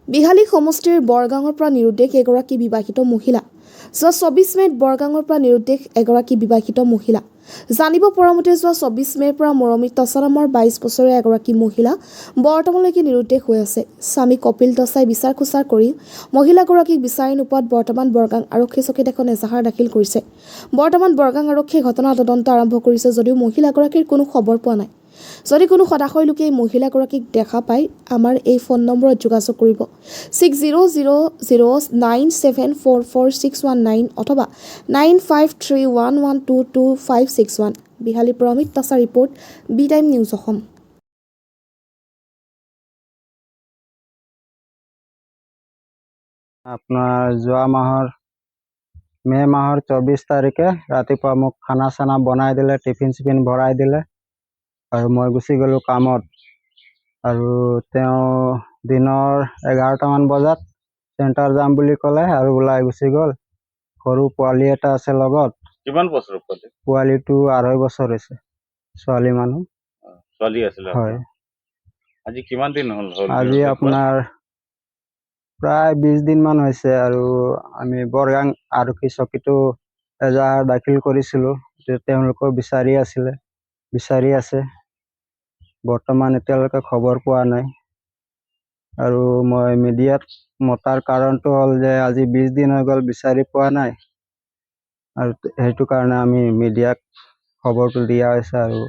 বিহালী সমষ্টিৰ বৰগাঙৰ পৰা নিৰুদ্দেশ এগৰাকী বিবাহিত মহিলা। যোৱা 24 মে'ত বৰগাঙৰ পৰা নিৰুদ্দেশ এগৰাকী বিবাহিত মহিলা। জানিব পৰা মতে যোৱা 24 মে'ৰ পৰা মৰমী টছা নামৰ 22 বছৰীয়া এগৰাকী মহিলা বৰ্তমানলৈকে নিৰুদ্দেশ হৈ আছে। স্বামী কপিল টছাই বিচাৰ খোচাৰ কৰি মহিলাগৰাকীক বিচাৰি নোপোৱাত বৰ্তমান বৰগাং আৰক্ষী চকীত এখন এজাহাৰ দাখিল কৰিছে। বৰ্তমান বৰগাং আৰক্ষীয়ে ঘটনা তদন্ত আৰম্ভ কৰিছে যদিও মহিলাগৰাকীৰ কোনো খবৰ পোৱা নাই। যদি কোনো সদাশয় লোকে এই মহিলাগৰাকীক দেখা পায় আমাৰ এই ফোন নম্বৰত যোগাযোগ কৰিব 6000974461 অথবা 9531122561। বিহালীৰ পৰা Amit Tasa report by time news Assam. আপোনাৰ যোৱা মাহৰ মে' মাহৰ 24 তাৰিখে ৰাতিপুৱা মোক খানা চানা বনাই দিলে, টিফিন চিফিন ভৰাই দিলে আৰু মই গুচি গ'লোঁ কামত। আৰু তেওঁ দিনৰ 11টামান বজাত চেণ্টাৰ যাম বুলি ক'লে আৰু ওলাই গুচি গ'ল। সৰু পোৱালি এটা আছে লগত। কিমান বছৰ পোৱালি? পোৱালিটো 2.5 বছৰ হৈছে। ছোৱালী মানুহ। ছোৱালী আছিলে? হয়। আজি কিমান দিন হ'ল? আজি আপোনাৰ প্ৰায় 20 দিনমান হৈছে আৰু আমি বৰগাং আৰক্ষী চকীতো এজাহাৰ দাখিল কৰিছিলোঁ। তেওঁলোকেও বিচাৰি আছে। বৰ্তমান এতিয়ালৈকে খবৰ পোৱা নাই। আৰু মই মিডিয়াত মতাৰ কাৰণটো হ'ল যে আজি 20 দিন হৈ গ'ল বিচাৰি পোৱা নাই, আৰু সেইটো কাৰণে আমি মিডিয়াক খবৰটো দিয়া হৈছে আৰু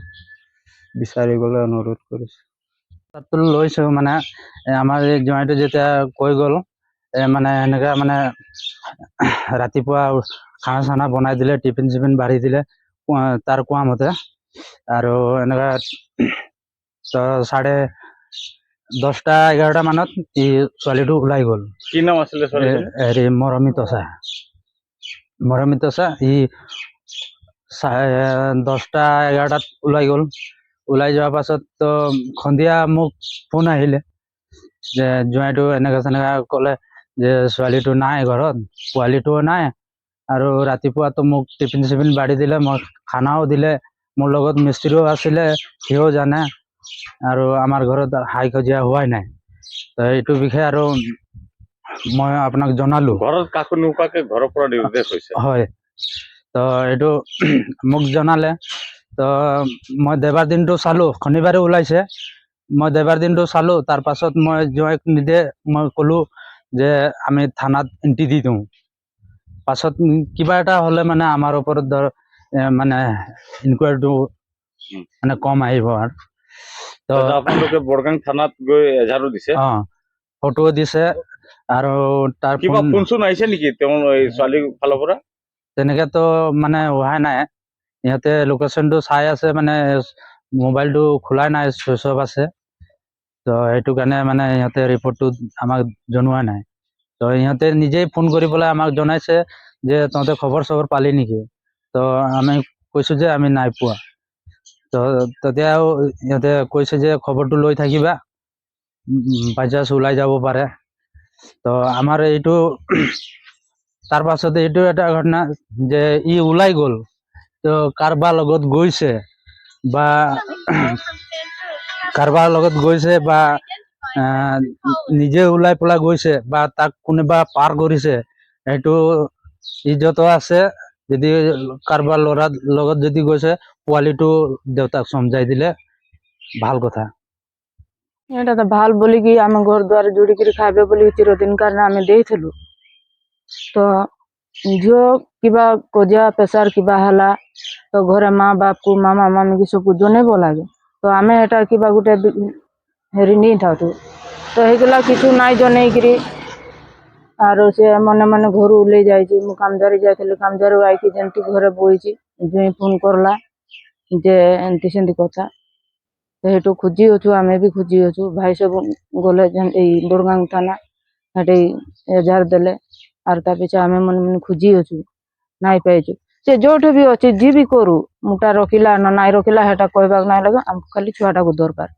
বিচাৰিবলৈ অনুৰোধ কৰিছোঁ। তাতো লৈছোঁ মানে আমাৰ এই জোঁৱাইটো যেতিয়া কৈ গ'ল মানে এনেকৈ মানে ৰাতিপুৱা খানা চানা বনাই দিলে, টিফিন চিফিন বাঢ়ি দিলে তাৰ কোৱা মতে, আৰু এনেকৈ তো 10:30-11টা মানত এই ছোৱালীটো ওলাই গ'ল। কি নাম আছিলে ছোৱালীজনী? হেৰি মৰমী টছা। ই 10:30-11টাত ওলাই গ'ল। ওলাই যোৱাৰ পাছত তো সন্ধিয়া মোক ফোন আহিলে যে জোঁৱাইটো এনেকৈ ক'লে যে ছোৱালীটো নাই ঘৰত, পোৱালিটোও নাই, আৰু ৰাতিপুৱাতো মোক টিফিন চিফিন বাঢ়ি দিলে, মই খানাও দিলে, মোৰ লগত মিস্ত্ৰীও আছিলে, সিও জানে, আৰু আমাৰ ঘৰত হাই কাজিয়া হোৱাই নাই। তো এইটো বিষয়ে আৰু মই আপোনাক জনালোঁ। ঘৰত কাকো নোকোৱাকৈ ঘৰৰ পৰা নিৰুদ্দেশ হৈছে? হয়। তো এইটো মোক জনালে। তো মই দেওবাৰ দিনটো চালোঁ, শনিবাৰে ওলাইছে। মই দেওবাৰ দিনটো চালোঁ, তাৰ পাছত মই জোঁৱাইক নিদিয়ে মই ক'লোঁ যে আমি থানাত এণ্ট্ৰি দি দিওঁ। পাছত কিবা এটা হ'লে মানে আমাৰ ওপৰত ধৰ মানে ইনকুৱাৰীটো মানে কম আহিব আৰু। তো আপোনালোকে বৰগাং থানাত গৈ এজাহাৰো দিছে? ফটোও দিছে আৰু তাৰ কিবা ফোন চোন আহিছে নেকি তেওঁ এই ছোৱালীৰ ফালৰ পৰা? তেনেকেতো মানে হোৱাই নাই। ইহঁতে লোকেশ্যনটো চাই আছে, মানে মোবাইলটো খোলাই নাই, চুইচ অফ আছে। তো সেইটো কাৰণে মানে ইহঁতে ৰিপৰ্টটো আমাক জনোৱা নাই। তো ইহঁতে নিজেই ফোন কৰি পেলাই আমাক জনাইছে যে তহঁতে খবৰ চবৰ পালি নেকি? তো আমি কৈছোঁ যে আমি নাই পোৱা। তো তেতিয়াও ইহঁতে কৈছে যে খবৰটো লৈ থাকিবা, বাই-চান্স ওলাই যাব পাৰে। তো আমাৰ এইটো তাৰ পাছতে এইটো এটা ঘটনা যে ই ওলাই গ'ল, তো কাৰোবাৰ লগত গৈছে বা নিজে ওলাই পেলাই গৈছে বা তাক কোনোবা পাৰ কৰিছে, সেইটো ইজ্জতো আছে। যদি কাৰোবাৰ ল'ৰাৰ লগত যদি গৈছে, পোৱালিটো দেউতাক সমঝাই দিলে ভাল কথা। এটা তো ভাল বলি কি আমি ঘর দ্বার জুড়ি করে খাইবে বলি চিরদিন কারণে আমি ଦେଇଥିଲୁ। তো ঝিও কিবা কজিয়া পেশার কিবা হেলা তো ঘরে মা বাপকু মামা মামি কি সবকু জনেব লাগে। তো আমি এটা কিবা গোটে হেরি নি থাকু, তো এইগুলা কিছু নাই জনেইকি আর সে মনে মনে ঘরু উলাই যাইছি। মু কামদারি যাইଥିଲି, কামদারি আইকি যেমতি ঘরে বইছি, জুই ফোন করলা যে এমতি সেমতি কথা। তো সেটু খুঁজি অছু, আমি भी খুঁজি অছু। ভাই সব গলে এই বরগাং থানা হেঁটে এজাহার দেলে, আর তা পিছে আমি মনে মনে খুঁজি অছু, নাই পাইছু। সে যোঠে भी অছি জি भी করু, মুটা রখিলা না নাই রখিলা সেটা কইবাক নাই লাগে, আমি খালি ছুয়াটাকে দরকার।